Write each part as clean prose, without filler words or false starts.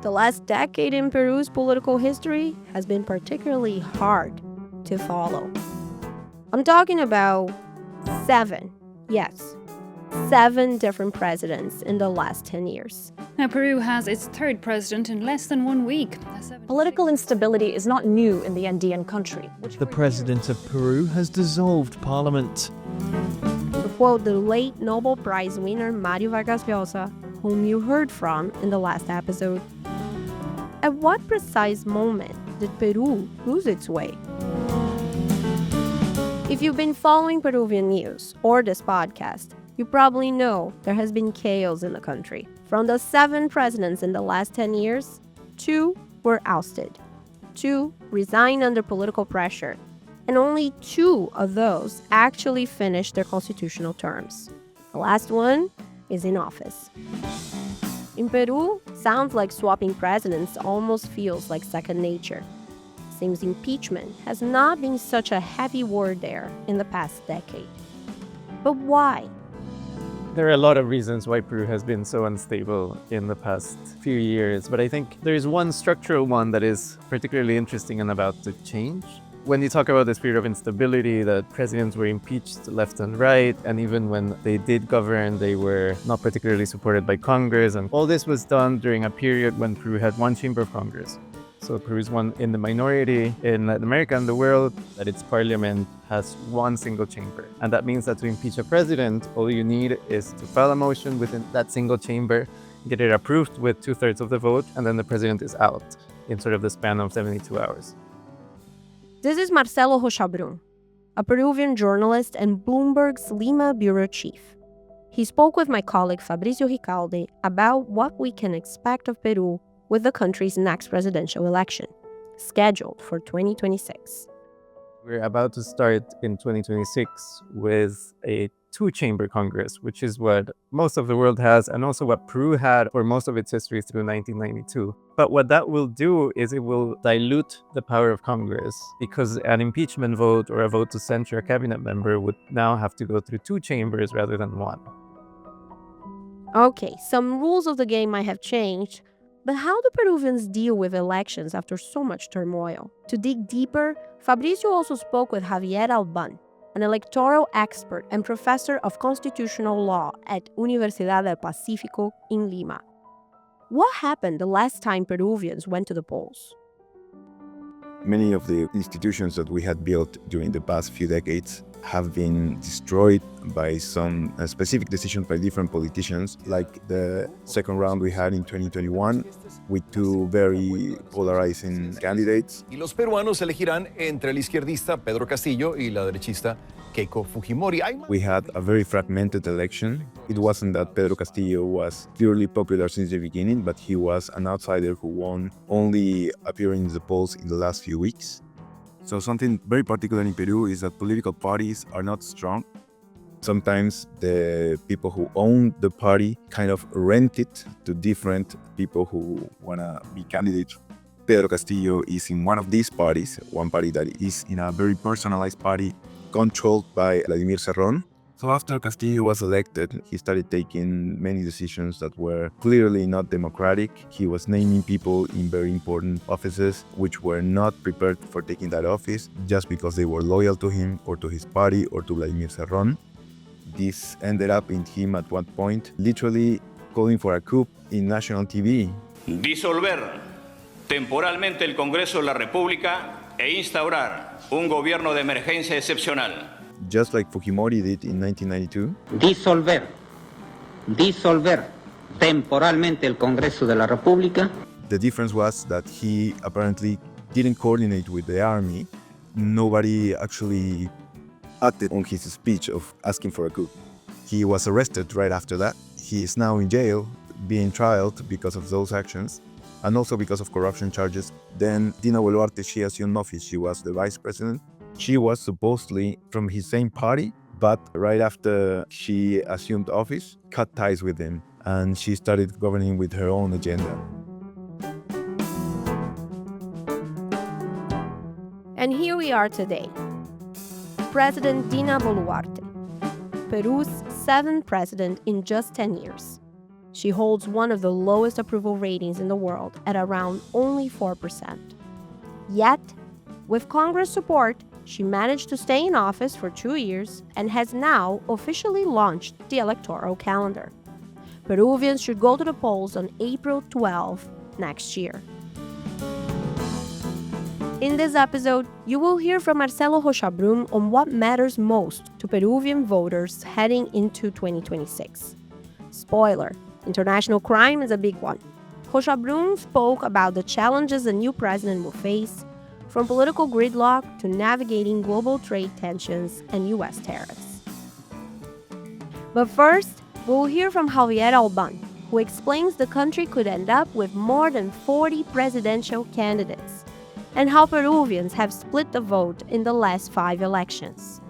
The last decade in Peru's political history has been particularly hard to follow. I'm talking about 7 different presidents in the last 10 years. Now, Peru has its third president in less than 1 week. Political instability is not new in the Andean country. The president of Peru has dissolved parliament. To quote the late Nobel Prize winner Mario Vargas Llosa, whom you heard from in the last episode. At what precise moment did Peru lose its way? If you've been following Peruvian news or this podcast, you probably know there has been chaos in the country. From the 7 presidents in the last 10 years, 2 were ousted, 2 resigned under political pressure, and only 2 of those actually finished their constitutional terms. The last one is in office. In Peru, sounds like swapping presidents almost feels like second nature. Seems impeachment has not been such a heavy word there in the past decade. But why? There are a lot of reasons why Peru has been so unstable in the past few years, but I think there is one structural one that is particularly interesting and about to change. When you talk about this period of instability, that presidents were impeached left and right, and even when they did govern, they were not particularly supported by Congress, and all this was done during a period when Peru had one chamber of Congress. So Peru is one in the minority in Latin America and the world that its parliament has one single chamber. And that means that to impeach a president, all you need is to file a motion within that single chamber, get it approved with 2/3 of the vote, and then the president is out in sort of the span of 72 hours. This is Marcelo Rochabrún, a Peruvian journalist and Bloomberg's Lima bureau chief. He spoke with my colleague Fabrizio Ricalde about what we can expect of Peru with the country's next presidential election, scheduled for 2026. We're about to start in 2026 with a 2-chamber Congress, which is what most of the world has, and also what Peru had for most of its history through 1992. But what that will do is it will dilute the power of Congress, because an impeachment vote or a vote to censure a cabinet member would now have to go through 2 chambers rather than 1. Okay, some rules of the game might have changed, but how do Peruvians deal with elections after so much turmoil? To dig deeper, Fabrizio also spoke with Javier Albán, an electoral expert and professor of constitutional law at Universidad del Pacifico in Lima. What happened the last time Peruvians went to the polls? Many of the institutions that we had built during the past few decades have been destroyed by some specific decisions by different politicians, like the second round we had in 2021 with 2 very polarizing candidates. Y los peruanos elegirán entre el izquierdista Pedro Castillo y la derechista Keiko Fujimori. We had a very fragmented election. It wasn't that Pedro Castillo was purely popular since the beginning, but he was an outsider who won, only appearing in the polls in the last few weeks. So something very particular in Peru is that political parties are not strong. Sometimes the people who own the party kind of rent it to different people who want to be candidates. Pedro Castillo is in one of these parties, one party that is in a very personalized party controlled by Vladimir Cerrón. So after Castillo was elected, he started taking many decisions that were clearly not democratic. He was naming people in very important offices which were not prepared for taking that office just because they were loyal to him or to his party or to Vladimir Cerrón. This ended up in him at one point literally calling for a coup in national TV. Disolver temporalmente el Congreso de la República e instaurar un gobierno de emergencia excepcional. Just like Fujimori did in 1992. Disolver temporalmente el Congreso de la República. The difference was that he apparently didn't coordinate with the army. Nobody actually acted on his speech of asking for a coup. He was arrested right after that. He is now in jail, being trialed because of those actions, and also because of corruption charges. Then Dina Boluarte, she assumed office. She was the vice president. She was supposedly from his same party, but right after she assumed office, cut ties with him, and she started governing with her own agenda. And here we are today. President Dina Boluarte, Peru's 7th president in just 10 years. She holds one of the lowest approval ratings in the world at around only 4%. Yet, with Congress support, she managed to stay in office for 2 years and has now officially launched the electoral calendar. Peruvians should go to the polls on April 12 next year. In this episode, you will hear from Marcelo Rochabrún on what matters most to Peruvian voters heading into 2026. Spoiler, international crime is a big one. Rochabrún spoke about the challenges the new president will face, from political gridlock to navigating global trade tensions and U.S. tariffs. But first, we'll hear from Javier Albán, who explains the country could end up with more than 40 presidential candidates, and how Peruvians have split the vote in the last 5 elections.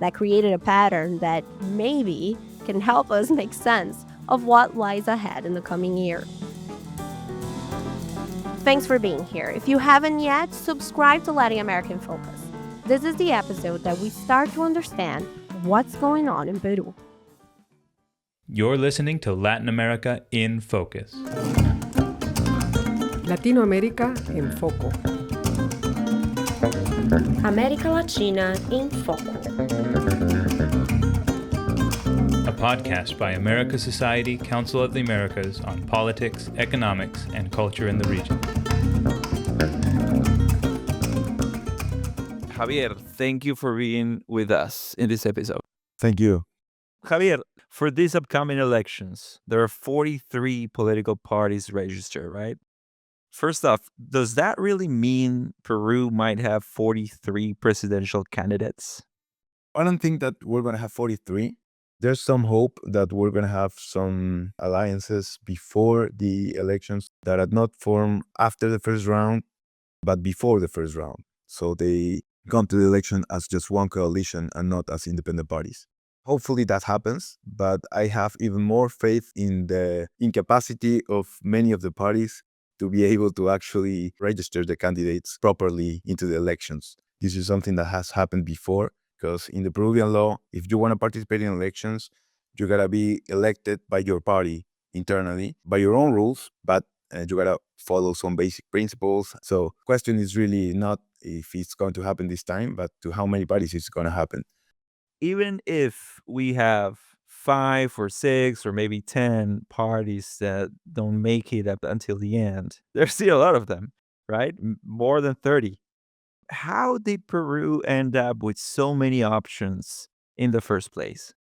That created a pattern that maybe can help us make sense of what lies ahead in the coming year. Thanks for being here. If you haven't yet, subscribe to Latin American Focus. This is the episode that we start to understand what's going on in Peru. You're listening to Latin America in Focus. Latinoamérica en Foco. América Latina en Foco. A podcast by America Society, Council of the Americas on politics, economics, and culture in the region. Javier, thank you for being with us in this episode. Thank you. Javier, for these upcoming elections, there are 43 political parties registered, right? First off, does that really mean Peru might have 43 presidential candidates? I don't think that we're going to have 43. There's some hope that we're going to have some alliances before the elections that are not formed after the first round, but before the first round. So they come to the election as just one coalition and not as independent parties. Hopefully that happens, but I have even more faith in the incapacity of many of the parties to be able to actually register the candidates properly into the elections. This is something that has happened before, because in the Peruvian law, if you want to participate in elections, you gotta be elected by your party internally, by your own rules, but you gotta follow some basic principles. So the question is really not if it's going to happen this time, but to how many parties it's going to happen. Even if we have 5 or 6 or maybe 10 parties that don't make it up until the end, there's still a lot of them, right? More than 30. How did Peru end up with so many options in the first place?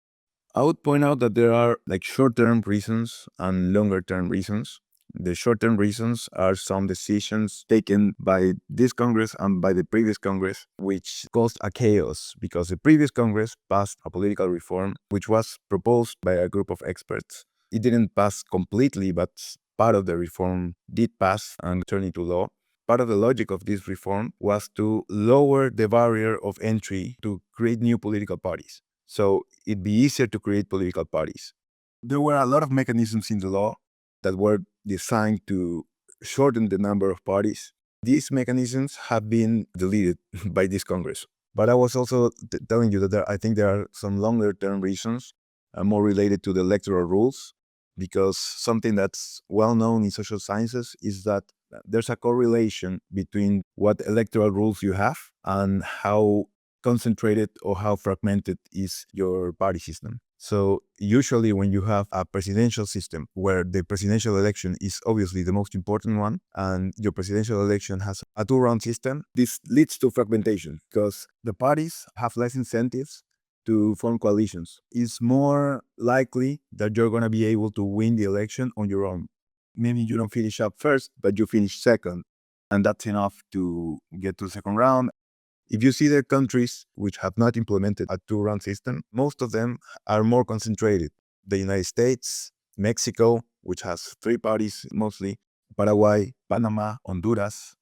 I would point out that there are short-term reasons and longer-term reasons. The short-term reasons are some decisions taken by this Congress and by the previous Congress, which caused a chaos because the previous Congress passed a political reform which was proposed by a group of experts. It didn't pass completely, but part of the reform did pass and turn into law. Part of the logic of this reform was to lower the barrier of entry to create new political parties. So it'd be easier to create political parties. There were a lot of mechanisms in the law that were designed to shorten the number of parties. These mechanisms have been deleted by this Congress. But I was also telling you that I think there are some longer-term reasons, more related to the electoral rules, because something that's well known in social sciences is that there's a correlation between what electoral rules you have and how concentrated or how fragmented is your party system. So usually when you have a presidential system where the presidential election is obviously the most important one and your presidential election has a 2-round system, this leads to fragmentation because the parties have less incentives to form coalitions. It's more likely that you're going to be able to win the election on your own. Maybe you don't finish up first, but you finish second, and that's enough to get to the second round. If you see the countries which have not implemented a 2-round system, most of them are more concentrated. The United States, Mexico, which has 3 parties mostly, Paraguay, Panama, Honduras.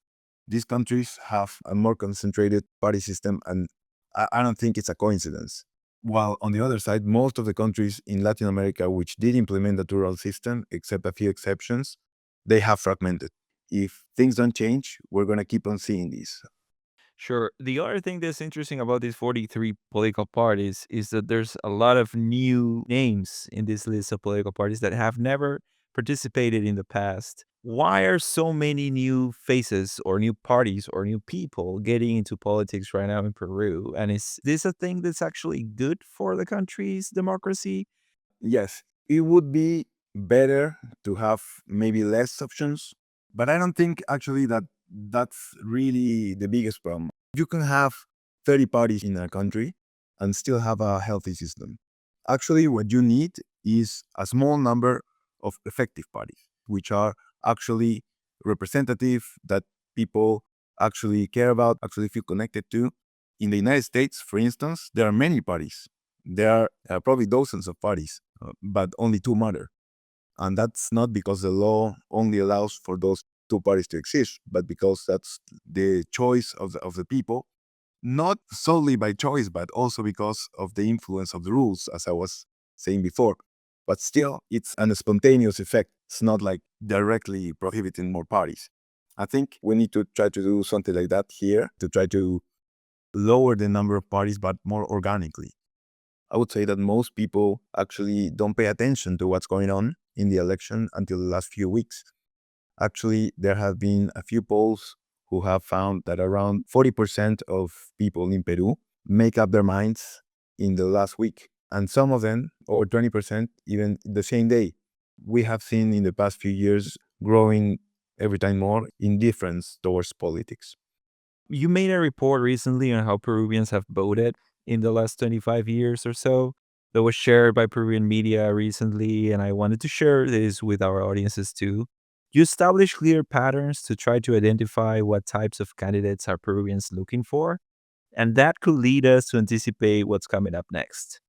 These countries have a more concentrated party system, and I don't think it's a coincidence. While on the other side, most of the countries in Latin America which did implement the 2-round system, except a few exceptions, they have fragmented. If things don't change, we're going to keep on seeing this. Sure. The other thing that's interesting about these 43 political parties is that there's a lot of new names in this list of political parties that have never participated in the past. Why are so many new faces or new parties or new people getting into politics right now in Peru? And is this a thing that's actually good for the country's democracy? Yes, it would be better to have maybe less options, but I don't think actually that that's really the biggest problem. You can have 30 parties in a country and still have a healthy system. Actually, what you need is a small number of effective parties, which are actually representative, that people actually care about, actually feel connected to. In the United States, for instance, there are many parties. There are probably dozens of parties, but only two matter. And that's not because the law only allows for those two parties to exist, but because that's the choice of the people, not solely by choice, but also because of the influence of the rules, as I was saying before. But still, it's an spontaneous effect. It's not like directly prohibiting more parties. I think we need to try to do something like that here to try to lower the number of parties, but more organically. I would say that most people actually don't pay attention to what's going on in the election until the last few weeks. Actually, there have been a few polls who have found that around 40% of people in Peru make up their minds in the last week, and some of them, or 20%, even the same day. We have seen in the past few years growing every time more indifference towards politics. You made a report recently on how Peruvians have voted in the last 25 years or so that was shared by Peruvian media recently, and I wanted to share this with our audiences too. You establish clear patterns to try to identify what types of candidates are Peruvians looking for, and that could lead us to anticipate what's coming up next.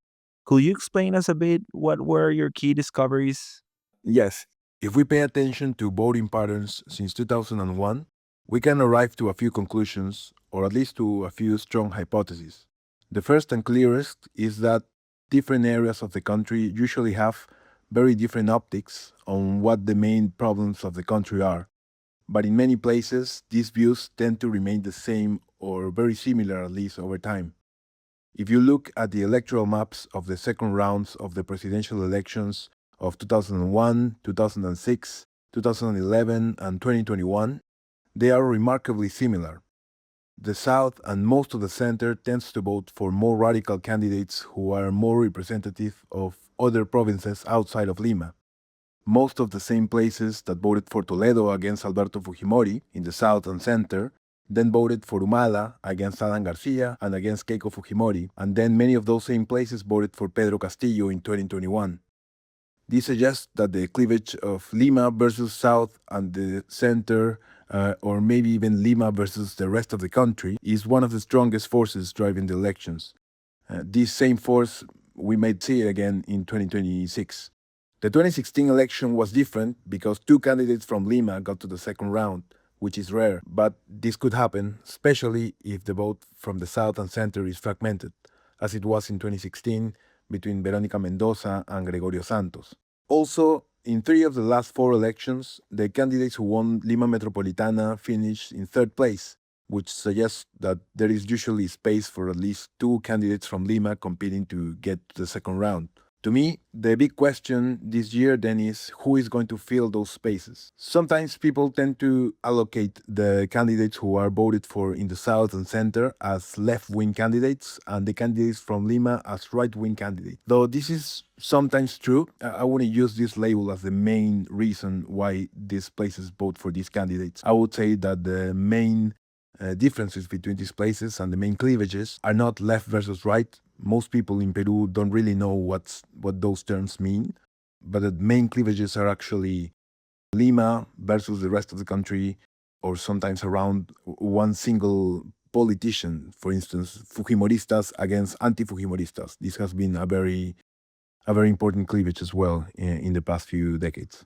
Could you explain us a bit what were your key discoveries? Yes, if we pay attention to voting patterns since 2001, we can arrive to a few conclusions, or at least to a few strong hypotheses. The first and clearest is that different areas of the country usually have very different optics on what the main problems of the country are. But in many places, these views tend to remain the same or very similar, at least over time. If you look at the electoral maps of the second rounds of the presidential elections of 2001, 2006, 2011, and 2021, they are remarkably similar. The South and most of the center tends to vote for more radical candidates who are more representative of other provinces outside of Lima. Most of the same places that voted for Toledo against Alberto Fujimori in the South and center then voted for Humala against Alan Garcia and against Keiko Fujimori, and then many of those same places voted for Pedro Castillo in 2021. This suggests that the cleavage of Lima versus South and the center, or maybe even Lima versus the rest of the country, is one of the strongest forces driving the elections. This same force, we might see it again in 2026. The 2016 election was different because two candidates from Lima got to the second round, which is rare, but this could happen, especially if the vote from the South and center is fragmented, as it was in 2016 between Verónica Mendoza and Gregorio Santos. Also, in 3 of the last 4 elections, the candidates who won Lima Metropolitana finished in third place, which suggests that there is usually space for at least 2 candidates from Lima competing to get to the second round. To me, the big question this year then is who is going to fill those spaces. Sometimes people tend to allocate the candidates who are voted for in the south and center as left-wing candidates and the candidates from Lima as right-wing candidates. Though this is sometimes true, I wouldn't use this label as the main reason why these places vote for these candidates. I would say that the main differences between these places and the main cleavages are not left versus right. Most people in Peru don't really know what those terms mean, but the main cleavages are actually Lima versus the rest of the country, or sometimes around one single politician. For instance, Fujimoristas against anti-Fujimoristas. This has been a very important cleavage as well in the past few decades.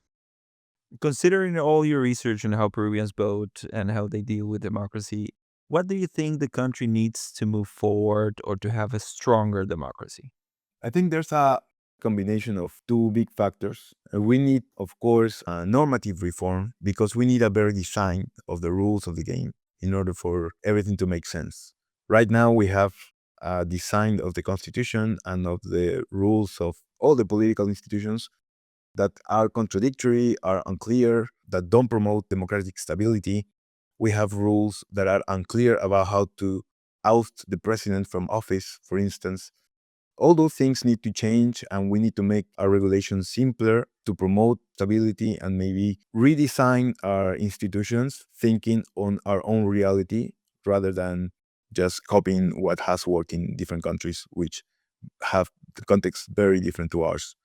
Considering all your research on how Peruvians vote and how they deal with democracy, what do you think the country needs to move forward or to have a stronger democracy? I think there's a combination of 2 big factors. We need, of course, normative reform because we need a better design of the rules of the game in order for everything to make sense. Right now, we have a design of the constitution and of the rules of all the political institutions that are contradictory, are unclear, that don't promote democratic stability. We have rules that are unclear about how to oust the president from office, for instance. All those things need to change, and we need to make our regulations simpler to promote stability and maybe redesign our institutions, thinking on our own reality rather than just copying what has worked in different countries, which have the context very different to ours.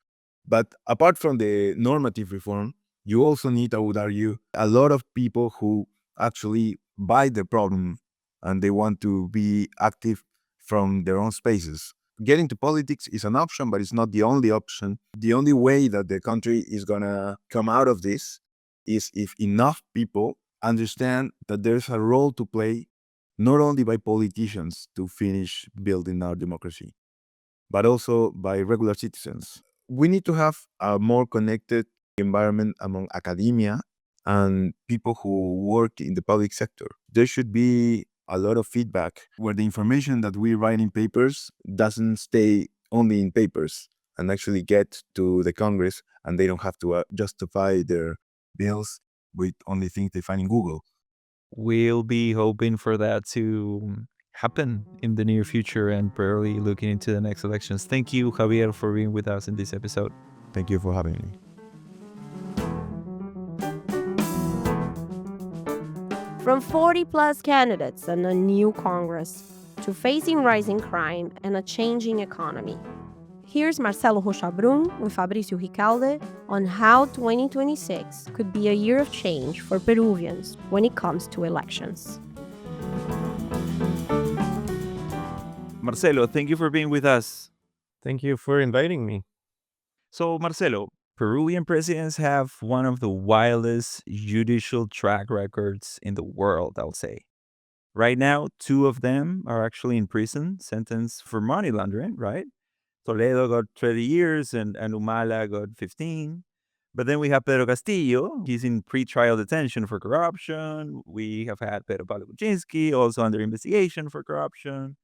But apart from the normative reform, you also need, I would argue, a lot of people who actually buy the problem and they want to be active from their own spaces. Getting to politics is an option, but it's not the only option. The only way that the country is going to come out of this is if enough people understand that there's a role to play, not only by politicians to finish building our democracy, but also by regular citizens. We need to have a more connected environment among academia and people who work in the public sector. There should be a lot of feedback where the information that we write in papers doesn't stay only in papers and actually get to the Congress, and they don't have to justify their bills with only things they find in Google. We'll be hoping for that to happen in the near future and probably looking into the next elections. Thank you, Javier, for being with us in this episode. Thank you for having me. From 40 plus candidates and a new Congress to facing rising crime and a changing economy. Here's Marcelo Rochabrún with Fabricio Ricalde on how 2026 could be a year of change for Peruvians when it comes to elections. Marcelo, thank you for being with us. Thank you for inviting me. So, Marcelo, Peruvian presidents have one of the wildest judicial track records in the world, I'll say. Right now, 2 of them are actually in prison, sentenced for money laundering, right? Toledo got 30 years and Humala got 15. But then we have Pedro Castillo. He's in pretrial detention for corruption. We have had Pedro Pablo Kuczynski, also under investigation for corruption.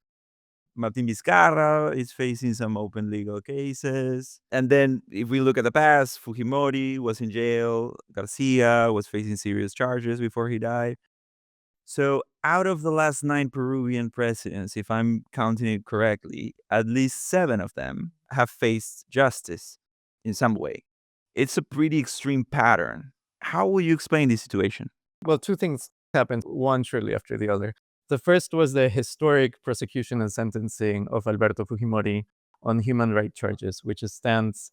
Martin Vizcarra is facing some open legal cases. And then if we look at the past, Fujimori was in jail. Garcia was facing serious charges before he died. So out of the last 9 Peruvian presidents, if I'm counting it correctly, at least 7 of them have faced justice in some way. It's a pretty extreme pattern. How will you explain this situation? Well, 2 things happened, one shortly after the other. The first was the historic prosecution and sentencing of Alberto Fujimori on human rights charges, which stands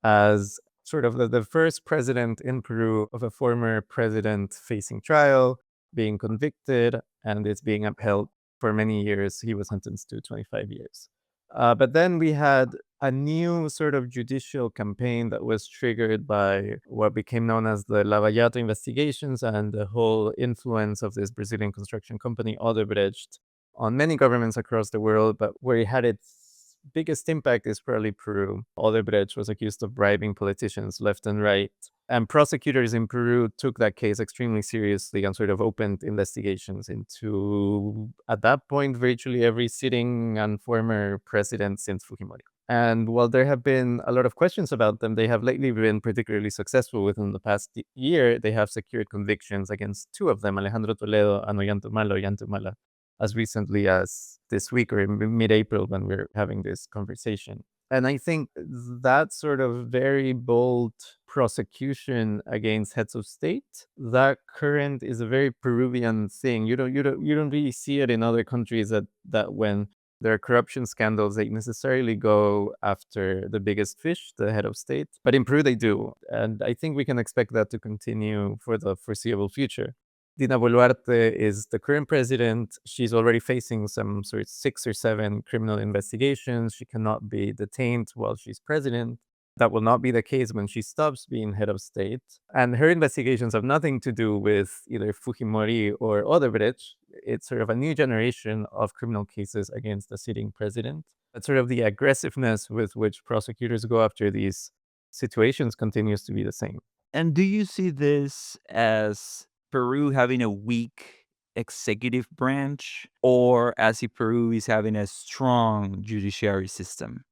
as sort of the first president in Peru of a former president facing trial, being convicted, and it's being upheld for many years. He was sentenced to 25 years. But then we had a new sort of judicial campaign that was triggered by what became known as the Lava Jato investigations and the whole influence of this Brazilian construction company, Odebrecht, on many governments across the world. But where it had its biggest impact is probably Peru. Odebrecht was accused of bribing politicians left and right. And prosecutors in Peru took that case extremely seriously and sort of opened investigations into, at that point, virtually every sitting and former president since Fujimori. And while there have been a lot of questions about them, they have lately been particularly successful. Within the past year, they have secured convictions against 2 of them, Alejandro Toledo and Ollantumala, as recently as this week or in mid-April when we're having this conversation. And I think that sort of very bold prosecution against heads of state, that current is a very Peruvian thing. You don't really see it in other countries that when there are corruption scandals, they necessarily go after the biggest fish, the head of state. But in Peru, they do. And I think we can expect that to continue for the foreseeable future. Dina Boluarte is the current president. She's already facing some sort of 6 or 7 criminal investigations. She cannot be detained while she's president. That will not be the case when she stops being head of state. And her investigations have nothing to do with either Fujimori or Odebrecht. It's sort of a new generation of criminal cases against the sitting president. But sort of the aggressiveness with which prosecutors go after these situations continues to be the same. And do you see this as Peru having a weak executive branch, or as if Peru is having a strong judiciary system?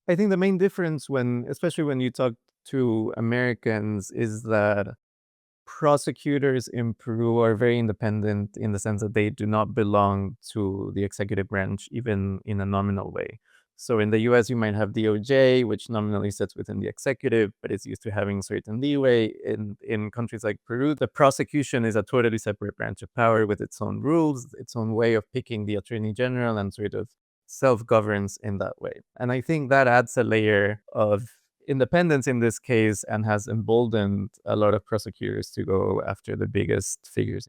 I think the main difference especially when you talk to Americans is that prosecutors in Peru are very independent in the sense that they do not belong to the executive branch, even in a nominal way. So in the US, you might have DOJ, which nominally sits within the executive, but it's used to having certain leeway. In countries like Peru, the prosecution is a totally separate branch of power with its own rules, its own way of picking the attorney general, and sort of self-governs in that way. And I think that adds a layer of independence in this case and has emboldened a lot of prosecutors to go after the biggest figures.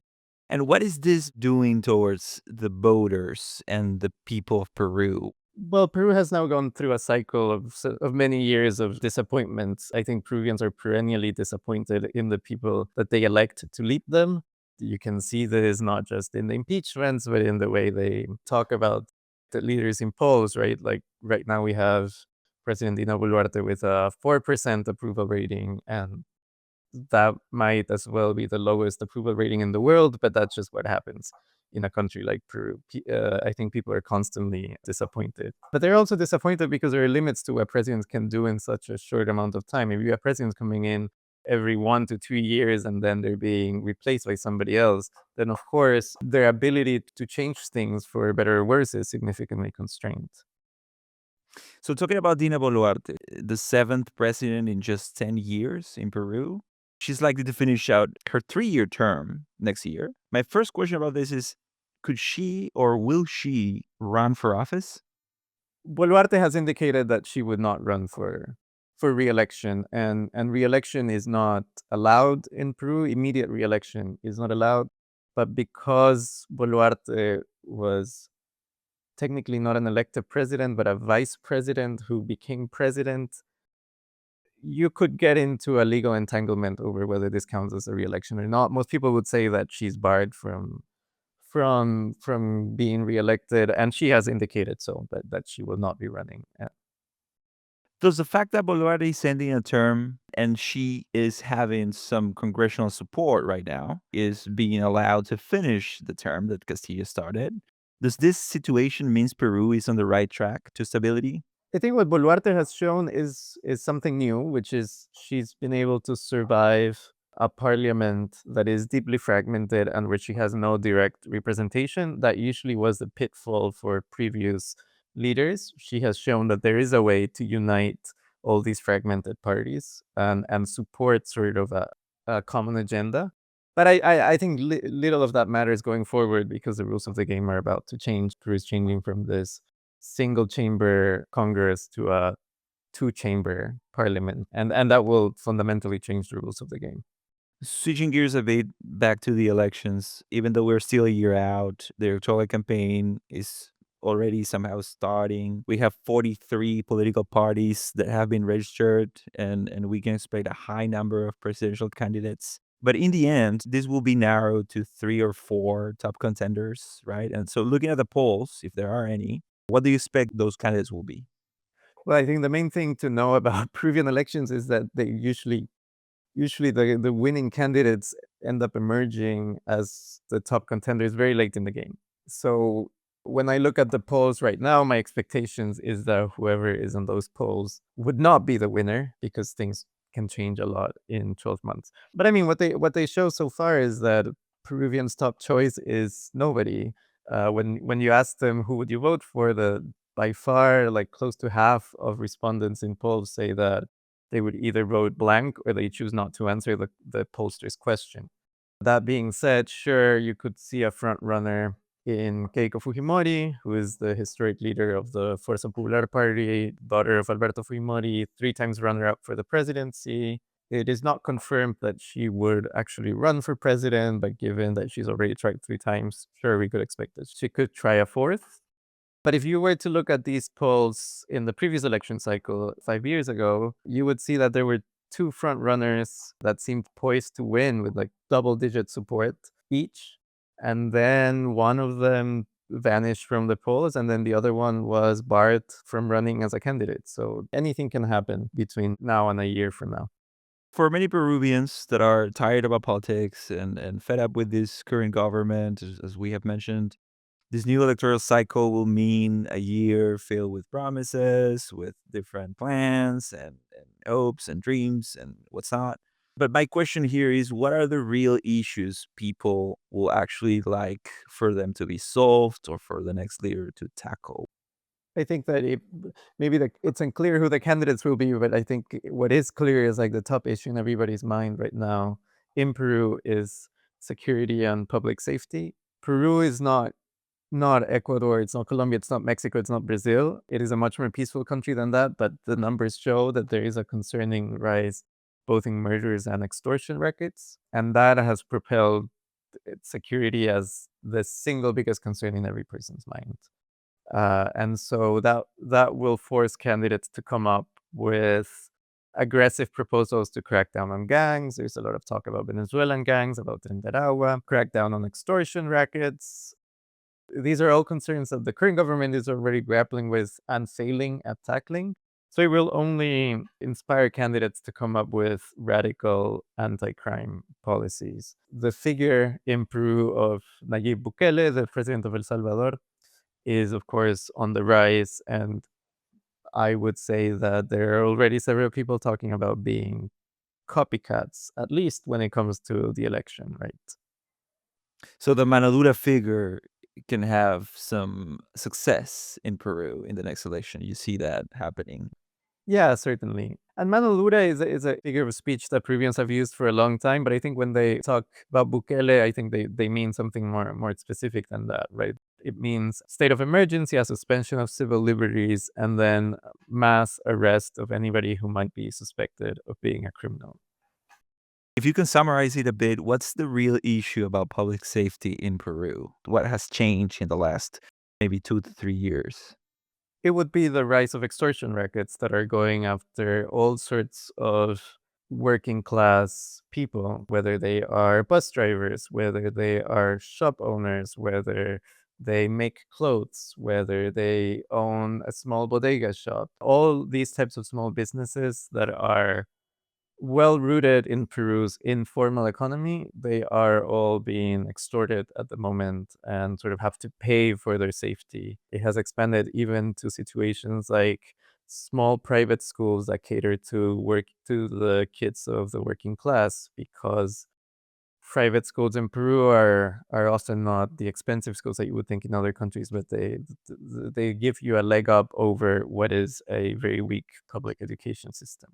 And what is this doing towards the voters and the people of Peru? Well, Peru has now gone through a cycle of many years of disappointments. I think Peruvians are perennially disappointed in the people that they elect to lead them. You can see this not just in the impeachments, but in the way they talk about the leaders in polls, right? Like right now we have President Dina Boluarte with a 4% approval rating, and that might as well be the lowest approval rating in the world, but that's just what happens in a country like Peru. I think people are constantly disappointed. But they're also disappointed because there are limits to what presidents can do in such a short amount of time. If you have presidents coming in every 1 to 2 years and then they're being replaced by somebody else, then of course their ability to change things for better or worse is significantly constrained. So talking about Dina Boluarte, the 7th president in just 10 years in Peru, she's likely to finish out her 3-year term next year. My first question about this is, could she or will she run for office? Boluarte has indicated that she would not run for re-election, and re-election is not allowed in Peru. Immediate re-election is not allowed, but because Boluarte was technically not an elected president, but a vice president who became president, you could get into a legal entanglement over whether this counts as a re-election or not. Most people would say that she's barred from being reelected, and she has indicated so that she will not be running. Does the fact that Boluarte is ending a term and she is having some congressional support right now, is being allowed to finish the term that Castillo started, does this situation means Peru is on the right track to stability? I think what Boluarte has shown is something new, which is she's been able to survive a parliament that is deeply fragmented and where she has no direct representation. That usually was the pitfall for previous leaders. She has shown that there is a way to unite all these fragmented parties and support sort of a common agenda. But I think little of that matters going forward because the rules of the game are about to change. Peru is changing from this single chamber Congress to a 2-chamber parliament. And that will fundamentally change the rules of the game. Switching gears a bit back to the elections, even though we're still a year out, the electoral campaign is already somehow starting. We have 43 political parties that have been registered, and we can expect a high number of presidential candidates. But in the end, this will be narrowed to 3 or 4 top contenders, right? And so looking at the polls, if there are any, what do you expect those candidates will be? Well, I think the main thing to know about Peruvian elections is that they usually the winning candidates end up emerging as the top contenders very late in the game. So when I look at the polls right now, my expectations is that whoever is on those polls would not be the winner because things can change a lot in 12 months. But I mean, what they show so far is that Peruvians' top choice is nobody. When you ask them who would you vote for, by far, like close to half of respondents in polls say that they would either vote blank or they choose not to answer the pollster's question. That being said, sure, you could see a front runner in Keiko Fujimori, who is the historic leader of the Fuerza Popular Party, daughter of Alberto Fujimori, 3 times runner-up for the presidency. It is not confirmed that she would actually run for president, but given that she's already tried 3 times, sure, we could expect that she could try a 4th. But if you were to look at these polls in the previous election cycle 5 years ago, you would see that there were 2 front runners that seemed poised to win with like double-digit support each. And then one of them vanished from the polls, and then the other one was barred from running as a candidate. So anything can happen between now and a year from now. For many Peruvians that are tired about politics and fed up with this current government, as we have mentioned, this new electoral cycle will mean a year filled with promises, with different plans and hopes and dreams and what's not. But my question here is, what are the real issues people will actually like for them to be solved or for the next leader to tackle? I think that it's unclear who the candidates will be, but I think what is clear is like the top issue in everybody's mind right now in Peru is security and public safety. Peru is not Ecuador, it's not Colombia, it's not Mexico, it's not Brazil. It is a much more peaceful country than that, but the numbers show that there is a concerning rise both in murders and extortion rackets, and that has propelled security as the single biggest concern in every person's mind. And so that will force candidates to come up with aggressive proposals to crack down on gangs. There's a lot of talk about Venezuelan gangs, about Trinidad, crack down on extortion rackets. These are all concerns that the current government is already grappling with and failing at tackling. So it will only inspire candidates to come up with radical anti-crime policies. The figure in Peru of Nayib Bukele, the president of El Salvador, is of course on the rise, and I would say that there are already several people talking about being copycats, at least when it comes to the election, right? So the Manadura figure can have some success in Peru in the next election. You see that happening. Yeah, certainly. And Mano Lura is a figure of speech that Peruvians have used for a long time, but I think when they talk about Bukele, I think they mean something more specific than that, right? It means state of emergency, a suspension of civil liberties, and then mass arrest of anybody who might be suspected of being a criminal. If you can summarize it a bit, what's the real issue about public safety in Peru? What has changed in the last maybe 2 to 3 years? It would be the rise of extortion rackets that are going after all sorts of working class people, whether they are bus drivers, whether they are shop owners, whether they make clothes, whether they own a small bodega shop. All these types of small businesses that are well rooted in Peru's informal economy, they are all being extorted at the moment and sort of have to pay for their safety. It has expanded even to situations like small private schools that cater to the kids of the working class, because private schools in Peru are often not the expensive schools that you would think in other countries, but they give you a leg up over what is a very weak public education system.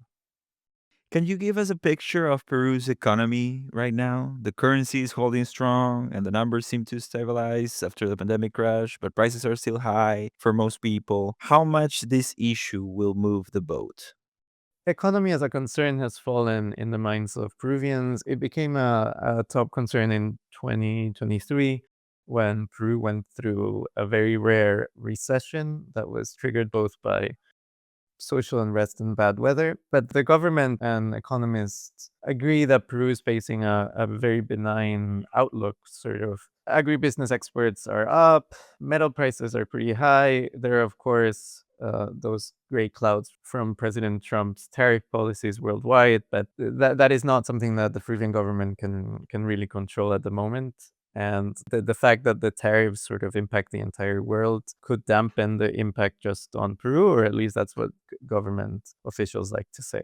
Can you give us a picture of Peru's economy right now? The currency is holding strong and the numbers seem to stabilize after the pandemic crash, but prices are still high for most people. How much this issue will move the boat? Economy as a concern has fallen in the minds of Peruvians. It became a top concern in 2023 when Peru went through a very rare recession that was triggered both by social unrest and bad weather. But the government and economists agree that Peru is facing a very benign outlook, sort of. Agribusiness exports are up, metal prices are pretty high. There are, of course, those gray clouds from President Trump's tariff policies worldwide, but that is not something that the Peruvian government can really control at the moment. And the fact that the tariffs sort of impact the entire world could dampen the impact just on Peru, or at least that's what government officials like to say.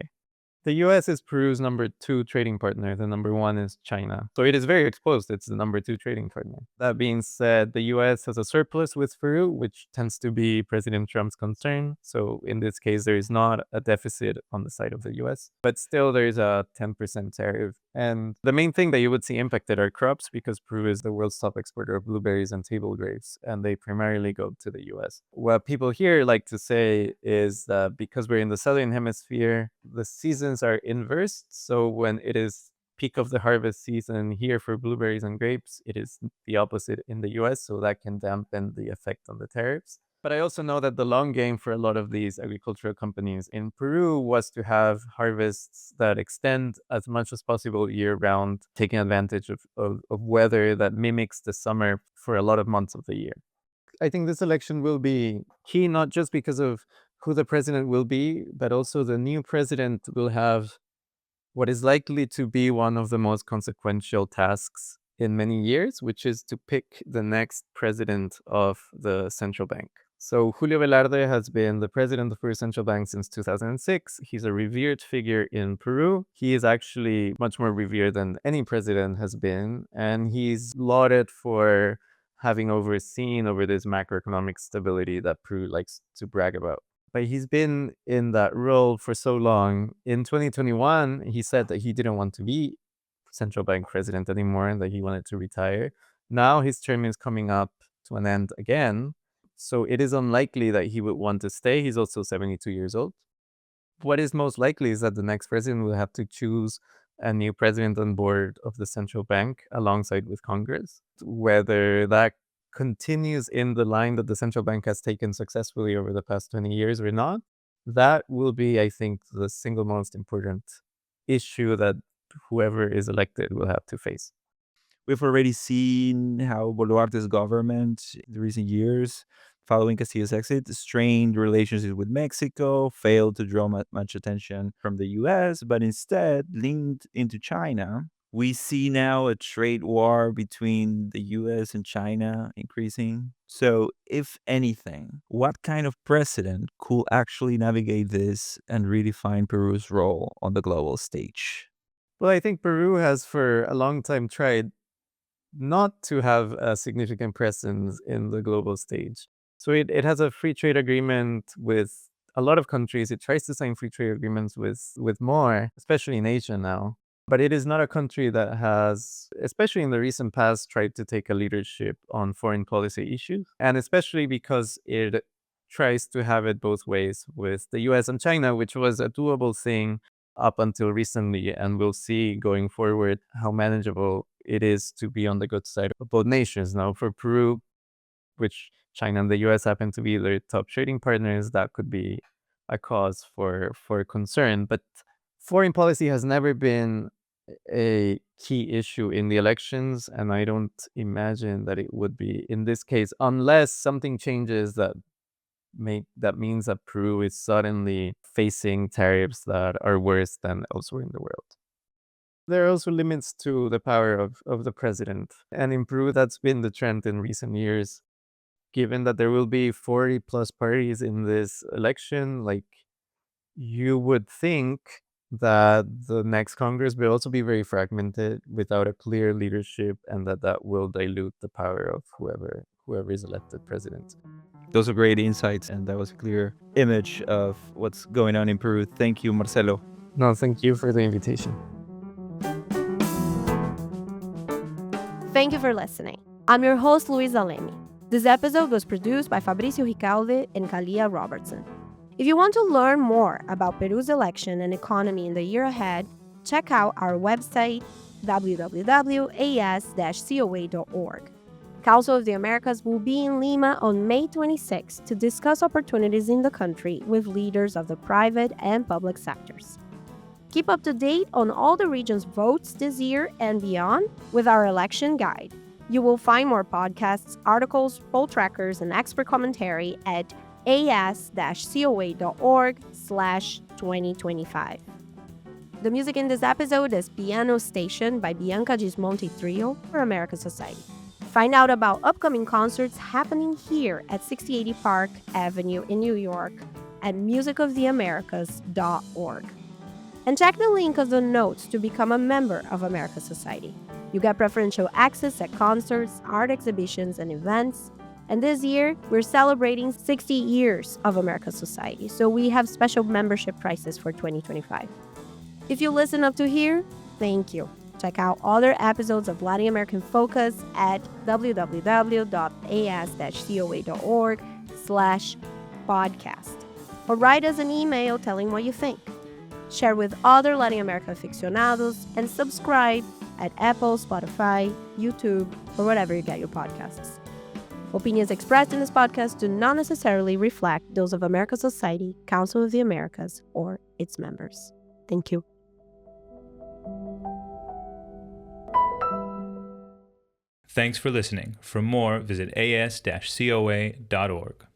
The US is Peru's number 2 trading partner. The number 1 is China. So it is very exposed. It's the number 2 trading partner. That being said, the US has a surplus with Peru, which tends to be President Trump's concern. So in this case, there is not a deficit on the side of the US, but still there is a 10% tariff. And the main thing that you would see impacted are crops, because Peru is the world's top exporter of blueberries and table grapes, and they primarily go to the US. What people here like to say is that because we're in the southern hemisphere, the seasons are inversed. So when it is peak of the harvest season here for blueberries and grapes, it is the opposite in the US. So that can dampen the effect on the tariffs. But I also know that the long game for a lot of these agricultural companies in Peru was to have harvests that extend as much as possible year round, taking advantage of weather that mimics the summer for a lot of months of the year. I think this election will be key, not just because of who the president will be, but also the new president will have what is likely to be one of the most consequential tasks in many years, which is to pick the next president of the central bank. So Julio Velarde has been the president of Peru Central Bank since 2006. He's a revered figure in Peru. He is actually much more revered than any president has been, and he's lauded for having overseen over this macroeconomic stability that Peru likes to brag about. But he's been in that role for so long. In 2021, he said that he didn't want to be central bank president anymore and that he wanted to retire. Now his term is coming up to an end again. So it is unlikely that he would want to stay. He's also 72 years old. What is most likely is that the next president will have to choose a new president on board of the central bank alongside with Congress. Whether that continues in the line that the central bank has taken successfully over the past 20 years or not, that will be, I think, the single most important issue that whoever is elected will have to face. We've already seen how Boluarte's government in the recent years, following Castillo's exit, strained relationships with Mexico, failed to draw much attention from the US, but instead leaned into China. We see now a trade war between the US and China increasing. So, if anything, what kind of president could actually navigate this and redefine Peru's role on the global stage? Well, I think Peru has for a long time tried not to have a significant presence in the global stage. So it has a free trade agreement with a lot of countries. It tries to sign free trade agreements with more, especially in Asia now. But it is not a country that has, especially in the recent past, tried to take a leadership on foreign policy issues. And especially because it tries to have it both ways with the US and China, which was a doable thing up until recently. And we'll see going forward how manageable it is to be on the good side of both nations. Now, for Peru, which China and the US happen to be their top trading partners, that could be a cause for concern. But foreign policy has never been a key issue in the elections, and I don't imagine that it would be in this case, unless something changes that means that Peru is suddenly facing tariffs that are worse than elsewhere in the world. There are also limits to the power of the president. And in Peru, that's been the trend in recent years. Given that there will be 40 plus parties in this election, like you would think that the next Congress will also be very fragmented without a clear leadership, and that will dilute the power of whoever is elected president. Those are great insights, and that was a clear image of what's going on in Peru. Thank you, Marcelo. No, thank you for the invitation. Thank you for listening. I'm your host, Luisa Lemi. This episode was produced by Fabricio Ricalde and Kalia Robertson. If you want to learn more about Peru's election and economy in the year ahead, check out our website, www.as-coa.org. Council of the Americas will be in Lima on May 26 to discuss opportunities in the country with leaders of the private and public sectors. Keep up to date on all the region's votes this year and beyond with our election guide. You will find more podcasts, articles, poll trackers, and expert commentary at as-coa.org/2025. The music in this episode is Piano Station by Bianca Gismonti Trio for America Society. Find out about upcoming concerts happening here at 6080 Park Avenue in New York at musicoftheamericas.org. And check the link of the notes to become a member of America Society. You get preferential access at concerts, art exhibitions, and events. And this year, we're celebrating 60 years of America Society, so we have special membership prices for 2025. If you listen up to here, thank you. Check out other episodes of Latin American Focus at www.as-coa.org/podcast. Or write us an email telling what you think. Share with other Latin America aficionados, and subscribe at Apple, Spotify, YouTube, or whatever you get your podcasts. Opinions expressed in this podcast do not necessarily reflect those of America Society, Council of the Americas, or its members. Thank you. Thanks for listening. For more, visit as-coa.org.